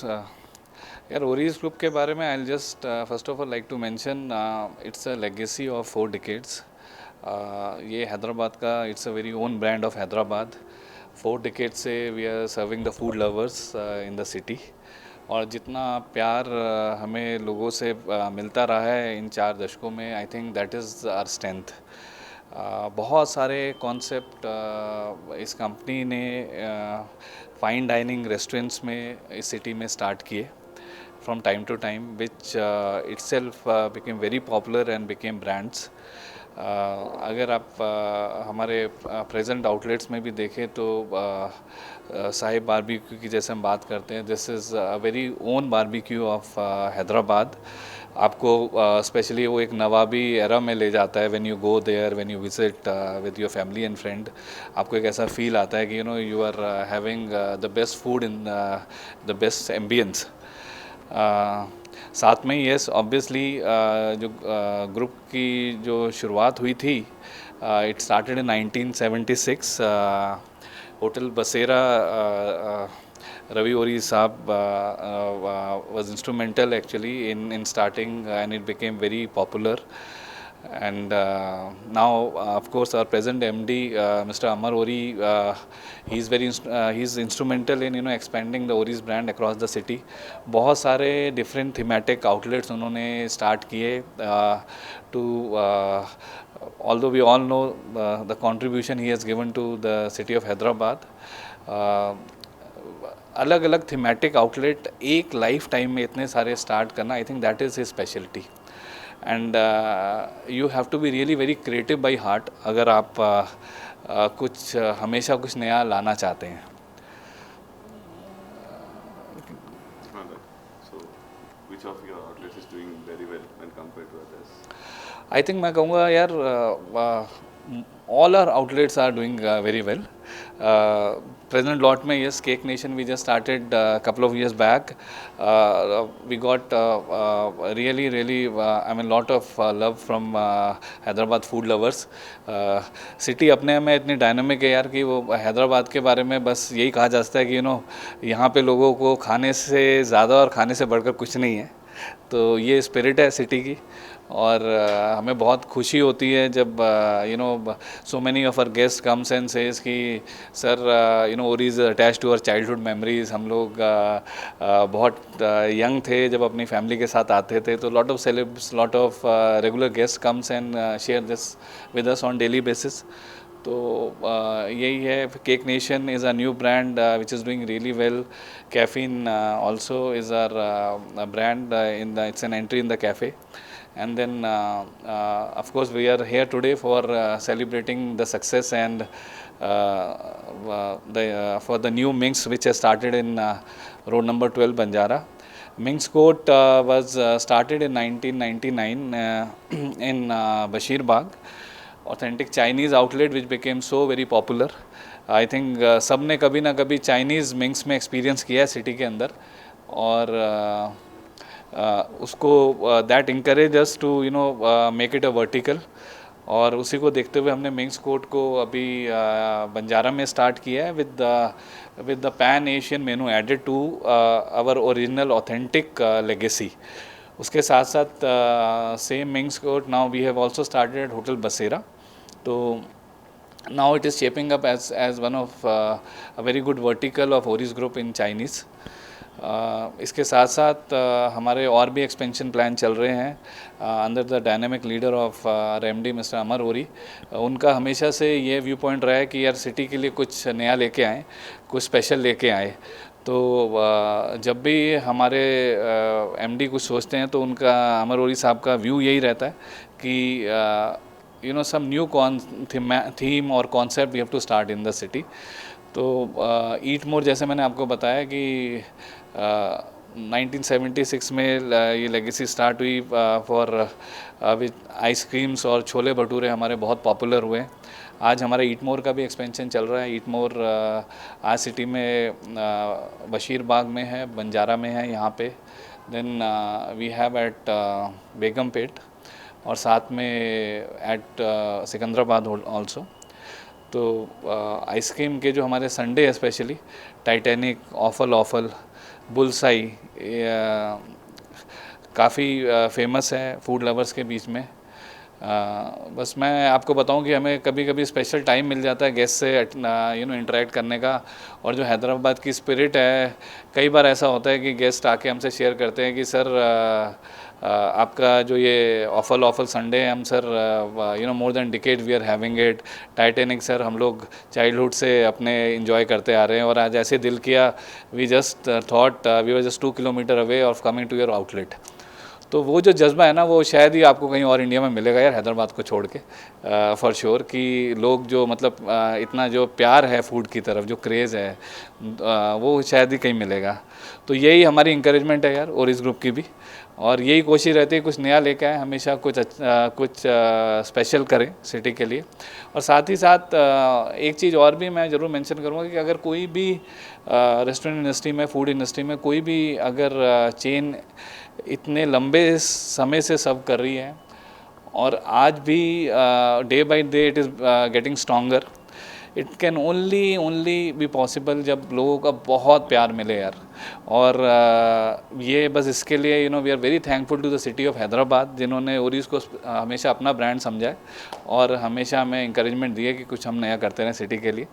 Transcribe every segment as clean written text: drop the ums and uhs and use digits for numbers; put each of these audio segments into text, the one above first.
यार ओरीज ग्रुप के बारे में I just first of all like to mention it's a legacy of 4 decades. ये हैदराबाद का it's a very own brand of Hyderabad. 4 decades से we are serving the food lovers in the city. और जितना प्यार हमें लोगों से मिलता रहा है इन 4 दशकों में, I think that is our strength. बहुत सारे कॉन्सेप्ट इस कंपनी ने फाइन डाइनिंग रेस्टोरेंट्स में इस सिटी में स्टार्ट किए from time to time, which itself became very popular and became brands. अगर आप हमारे प्रेजेंट आउटलेट्स में भी देखें तो साहिब बारबेक्यू की जैसे हम बात करते हैं, this is a very own barbecue of Hyderabad. आपको स्पेशली वो एक नवाबी एरा में ले जाता है. When you go there, when you visit with your family and friend, आपको एक ऐसा फील आता है कि you are having the best food in the best ambience. साथ में यस ऑब्वियसली जो ग्रुप की जो शुरुआत हुई थी, इट स्टार्टेड इन 1976. होटल बसेरा, रवि ओरी साहब was instrumental actually in starting, and it became very popular. And now of course our present MD, Mr. Amar Ori, he's instrumental in expanding the Ori's brand across the city. बहुत सारे different thematic outlets उन्होंने start किए to although we all know the contribution he has given to the city of Hyderabad. अलग अलग thematic outlet एक life time में इतने सारे स्टार्ट करना, I think that is his speciality. And you have to be really very creative by heart अगर आप कुछ हमेशा कुछ नया लाना चाहते हैं. आई थिंक मैं कहूँगा यार all our outlets are doing very well. Present lot में yes, Cake Nation we just started a couple of years back. We got really I mean lot of love from Hyderabad food lovers. City अपने में इतनी dynamic है यार कि वो हैदराबाद के बारे में बस यही कहा जा सकता है कि यहाँ पे लोगों को खाने से ज़्यादा और खाने से बढ़कर कुछ नहीं है. तो ये स्पिरिट है सिटी की. और हमें बहुत खुशी होती है जब so many of our guest comes and says कि sir Ohri is attach to our childhood memories. हम लोग बहुत यंग थे जब अपनी फैमिली के साथ आते थे. तो lot of regular guest comes and share this with us on daily basis. तो यही है. Cake Nation is a new brand which is doing really well. Caffeine also is our brand it's an entry in the cafe. And then of course we are here today for celebrating the success and for the new Minx which has started in road number 12 Banjara. Minx Court was started in 1999 in Bashir Bagh. Authentic Chinese outlet which became so very popular. I think सब ने कभी ना कभी Chinese Minx में experience किया है city के अंदर. और उसको that encourage us to make it a vertical. और उसी को देखते हुए हमने मिंक्स कोर्ट को अभी बंजारा में स्टार्ट किया है with the pan Asian menu added to our original authentic legacy. उसके साथ साथ same minks court now we have also started hotel Basera. तो now it is shaping up as one of a very good vertical of Ori's group in Chinese. इसके साथ साथ हमारे और भी एक्सपेंशन प्लान चल रहे हैं under the dynamic leader of our MD mister Amar Ori. उनका हमेशा से ये व्यू पॉइंट रहा है कि यार सिटी के लिए कुछ नया लेके आएँ, कुछ स्पेशल लेके आए. तो जब भी हमारे एमडी कुछ सोचते हैं तो उनका अमर ओरी साहब का व्यू यही रहता है कि some new theme or concept we have to start in the city. तो ईट मोर जैसे मैंने आपको बताया कि 1976 में ये लेगेसी स्टार्ट हुई फॉर विद आइसक्रीम्स और छोले भटूरे हमारे बहुत पॉपुलर हुए. आज हमारा ईट मोर का भी एक्सपेंशन चल रहा है. ईट मोर आज सिटी में बशीर बाग में है, बंजारा में है यहाँ पे. Then we have at Begumpet और साथ में एट सिकंदराबाद ऑल्सो. तो आइसक्रीम के जो हमारे संडे है specially, Titanic, awful awful, bullseye, काफ़ी फेमस है फूड लवर्स के बीच में। बस मैं आपको बताऊं कि हमें कभी कभी स्पेशल टाइम मिल जाता है गेस्ट से इंटरेक्ट करने का। और जो हैदराबाद की स्पिरिट है, कई बार ऐसा होता है कि गेस्ट आके हमसे शेयर करते हैं कि सर आपका जो ये ऑफल ऑफल संडे है, हम sir more than decade we are having it. Titanic sir हम लोग चाइल्डहुड से अपने इंजॉय करते आ रहे हैं, और आज ऐसे दिल किया, we just thought we were just 2 kilometre away of coming to your outlet. तो वो जो जज्बा है ना, वो शायद ही आपको कहीं और इंडिया में मिलेगा यार, हैदराबाद को छोड़ के, फॉर श्योर। कि लोग जो मतलब इतना जो प्यार है फूड की तरफ, जो क्रेज़ है, वो शायद ही कहीं मिलेगा। तो यही हमारी इंकरेजमेंट है यार, और इस ग्रुप की भी, और यही कोशिश रहती है कुछ नया लेके आए, हमेशा कुछ स्पेशल करें सिटी के लिए। और साथ ही साथ एक चीज़ और भी मैं ज़रूर मेंशन करूँगा कि अगर कोई भी रेस्टोरेंट इंडस्ट्री में, फूड इंडस्ट्री में कोई भी अगर चेन इतने लंबे समय से सर्व कर रही है, और आज भी day by day it is getting stronger, it can only be possible जब लोगों का बहुत प्यार मिले यार। और ये बस इसके लिए we are very thankful to the city of Hyderabad, जिन्होंने ओरीज को हमेशा अपना ब्रांड समझा है, और हमेशा हमें इंकरेजमेंट दिए कि कुछ हम नया करते रहें सिटी के लिए।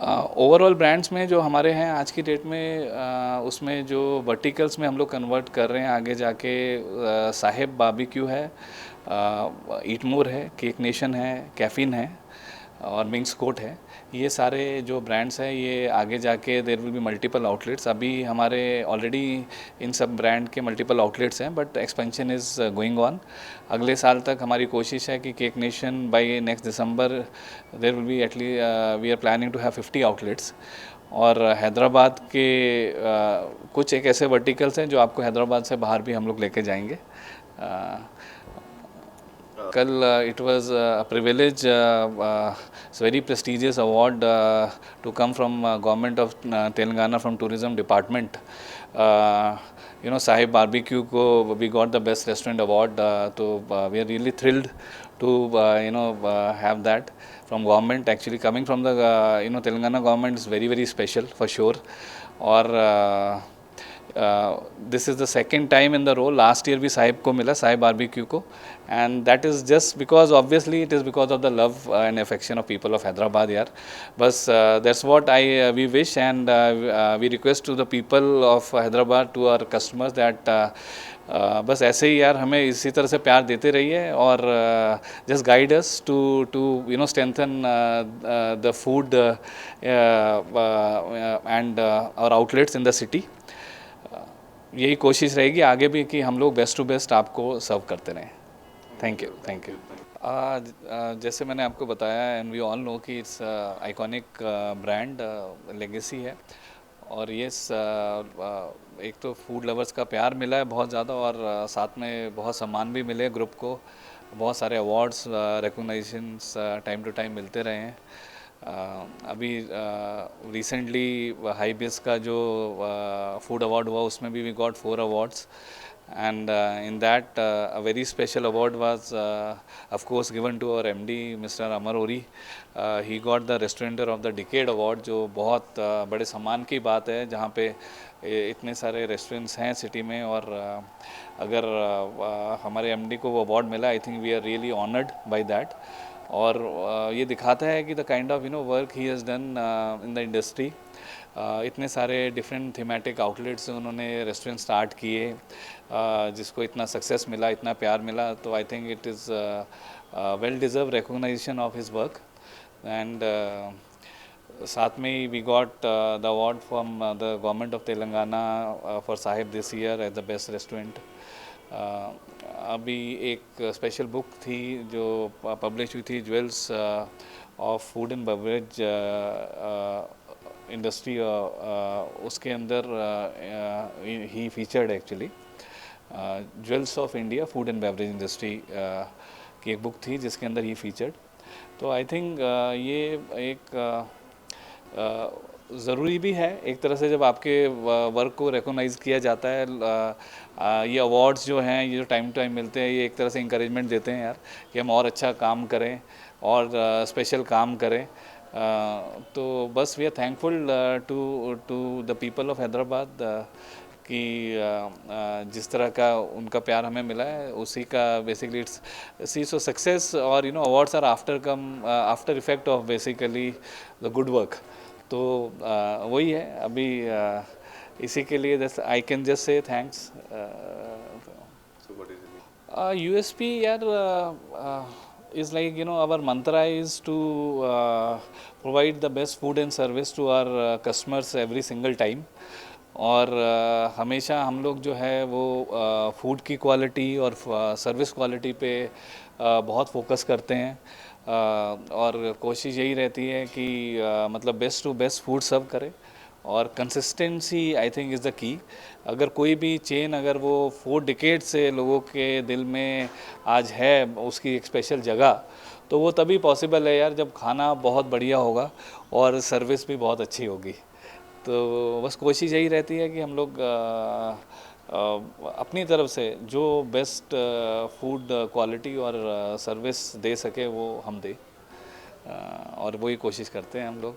ओवरऑल ब्रांड्स में जो हमारे हैं आज की डेट में, उसमें जो वर्टिकल्स में हम लोग कन्वर्ट कर रहे हैं आगे जाके, साहिब बारबेक्यू है, ईटमोर है, केक नेशन है, कैफीन है, और मिंग्स कोट है। ये सारे जो ब्रांड्स हैं, ये आगे जाके there will be multiple outlets. अभी हमारे ऑलरेडी इन सब ब्रांड के मल्टीपल आउटलेट्स हैं, but expansion is going on. अगले साल तक हमारी कोशिश है कि Cake Nation by next December there will be at least we are planning to have 50 outlets. और हैदराबाद के कुछ एक ऐसे वर्टिकल्स हैं जो आपको हैदराबाद से बाहर भी हम लोग लेके जाएंगे। कल it was a privilege, it's very prestigious award to come from government of Telangana, from tourism department. Sahib Barbecue ko we got the best restaurant award, so we are really thrilled to have that from government. Actually coming from the Telangana government is very special for sure. और this is the second time in the role. Last year भी साहिब को मिला, Sahib barbecue को, and that is just because obviously it is because of the love and affection of people of Hyderabad यार. बस that's what we wish, and we request to the people of Hyderabad, to our customers, that बस ऐसे ही यार हमें इसी तरह से प्यार देते रहिए, और just guide us to strengthen the food and our outlets in the city. यही कोशिश रहेगी आगे भी कि हम लोग बेस्ट टू बेस्ट आपको सर्व करते रहें। Thank you. जैसे मैंने आपको बताया, एंड वी ऑल नो कि इट्स आइकॉनिक ब्रांड, लेगेसी है, और ये एक तो फूड लवर्स का प्यार मिला है बहुत ज़्यादा, और साथ में बहुत सम्मान भी मिले ग्रुप को, बहुत सारे awards, recognitions time to time मिलते रहे हैं। अभी रिसेंटली हाईबिस का जो फूड अवार्ड हुआ, उसमें भी we got 4 awards, and in that a very special award was of course given to our MD Mr. Amar Ori. He got the Restaurateur of the Decade award, जो बहुत बड़े सम्मान की बात है, जहाँ पे इतने सारे रेस्टोरेंट्स हैं सिटी में, और अगर हमारे MD को वो अवार्ड मिला, I think we are really honoured by that. और ये दिखाता है कि the kind of work he has done in the industry. इतने सारे डिफरेंट थीमेटिक आउटलेट्स उन्होंने रेस्टोरेंट स्टार्ट किए, जिसको इतना सक्सेस मिला, इतना प्यार मिला। तो I think it is well deserve recognition of his work. And साथ में ही we got the award from the government of Telangana for Sahib this year as the best restaurant. अभी एक स्पेशल बुक थी जो पब्लिश हुई थी, jewels of food and beverage industry, उसके अंदर ही featured actually jewels of India food and beverage industry की एक बुक थी, जिसके अंदर ही फीचर्ड। तो आई थिंक ये एक ज़रूरी भी है एक तरह से, जब आपके वर्क को रिकॉग्नाइज़ किया जाता है। ये अवार्ड्स जो हैं, ये जो टाइम टू टाइम मिलते हैं, ये एक तरह से इंकरेजमेंट देते हैं यार कि हम और अच्छा काम करें और स्पेशल काम करें। तो बस we are thankful to to the people of Hyderabad कि जिस तरह का उनका प्यार हमें मिला है उसी का basically it's see so success, और awards are after effect of basically the good work. तो वही है अभी, इसी के लिए just I can just say thanks. USP यार is like our mantra is to provide the best food and service to our customers every single time। और हमेशा हम लोग जो है वो फूड की क्वालिटी और सर्विस क्वालिटी पे बहुत फोकस करते हैं। और कोशिश यही रहती है कि मतलब बेस्ट टू बेस्ट फूड सर्व करें, और consistency I think is the key. अगर कोई भी चेन, अगर वो 4 डिकेड से लोगों के दिल में आज है उसकी एक स्पेशल जगह, तो वो तभी पॉसिबल है यार जब खाना बहुत बढ़िया होगा और सर्विस भी बहुत अच्छी होगी। तो बस कोशिश यही रहती है कि हम लोग अपनी तरफ से जो बेस्ट फूड क्वालिटी और सर्विस दे सके वो हम दें, और वही कोशिश करते हैं हम लोग।